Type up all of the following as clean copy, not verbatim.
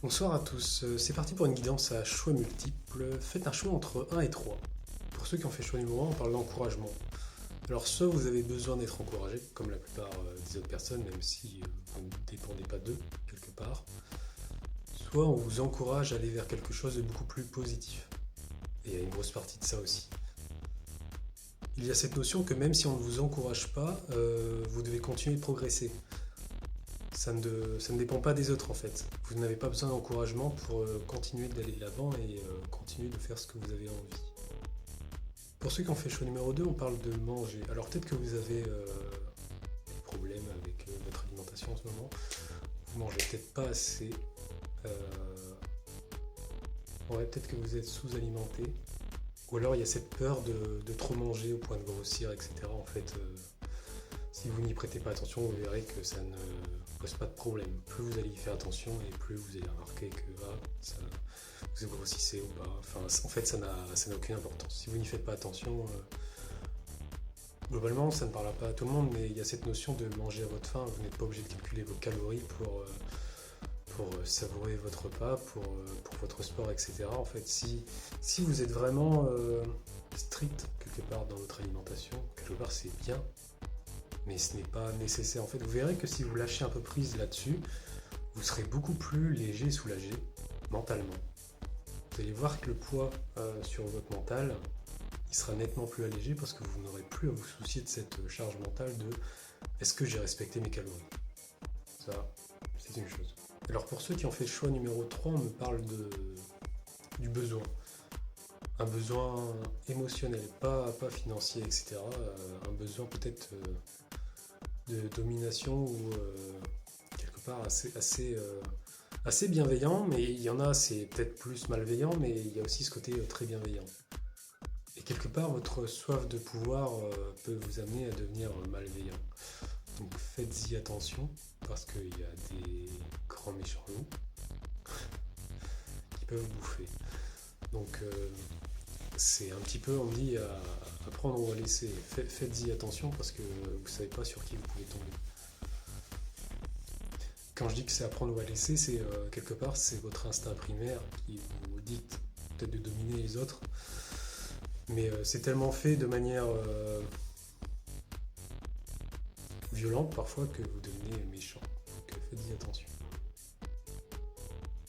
Bonsoir à tous, c'est parti pour une guidance à choix multiples. Faites un choix entre 1 et 3. Pour ceux qui ont fait choix numéro 1, on parle d'encouragement. Alors soit vous avez besoin d'être encouragé, comme la plupart des autres personnes, même si vous ne dépendez pas d'eux, quelque part. Soit on vous encourage à aller vers quelque chose de beaucoup plus positif. Et il y a une grosse partie de ça aussi. Il y a cette notion que même si on ne vous encourage pas, vous devez continuer de progresser. Ça ne dépend pas des autres en fait. Vous n'avez pas besoin d'encouragement pour continuer d'aller de l'avant et continuer de faire ce que vous avez envie. Pour ceux qui ont fait choix numéro 2, on parle de manger. Alors peut-être que vous avez des problèmes avec votre alimentation en ce moment. Vous mangez peut-être pas assez. Euh, ouais, peut-être que vous êtes sous-alimenté. Ou alors il y a cette peur de trop manger au point de grossir, etc. En fait, si vous n'y prêtez pas attention, vous verrez que ça ne pose pas de problème. Plus vous allez y faire attention et plus vous allez remarquer que vous grossissez ou pas. Enfin, en fait, ça n'a aucune importance. Si vous n'y faites pas attention, globalement, ça ne parlera pas à tout le monde, mais il y a cette notion de manger à votre faim. Vous n'êtes pas obligé de calculer vos calories pour savourer votre repas, pour votre sport, etc. En fait, si vous êtes vraiment strict quelque part dans votre alimentation, quelque part c'est bien, mais ce n'est pas nécessaire. En fait, vous verrez que si vous lâchez un peu prise là-dessus, vous serez beaucoup plus léger et soulagé mentalement. Vous allez voir que le poids sur votre mental, il sera nettement plus allégé parce que vous n'aurez plus à vous soucier de cette charge mentale de est-ce que j'ai respecté mes calories. Ça, c'est une chose. Alors pour ceux qui ont fait le choix numéro 3, on me parle du besoin. Un besoin émotionnel, pas financier, etc. Un besoin peut-être de domination ou quelque part assez bienveillant, mais il y en a, c'est peut-être plus malveillant, mais il y a aussi ce côté très bienveillant. Et quelque part, votre soif de pouvoir peut vous amener à devenir malveillant. Donc faites-y attention, parce qu'il y a des grands méchants loups qui peuvent vous bouffer. Donc c'est un petit peu, on dit, à prendre ou à laisser. Faites-y attention, parce que vous ne savez pas sur qui vous pouvez tomber. Quand je dis que c'est à prendre ou à laisser, c'est quelque part, c'est votre instinct primaire qui vous dicte peut-être de dominer les autres. Mais c'est tellement fait de manière violente parfois que vous devenez méchant. Donc faites-y attention.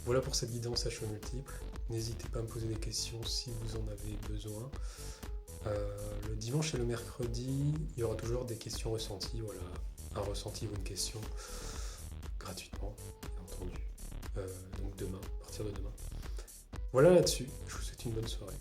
Voilà pour cette guidance à choix multiples. N'hésitez pas à me poser des questions si vous en avez besoin. Le dimanche et le mercredi, il y aura toujours des questions ressenties. Voilà, un ressenti ou une question gratuitement, bien entendu. Donc demain, à partir de demain. Voilà là-dessus, je vous souhaite une bonne soirée.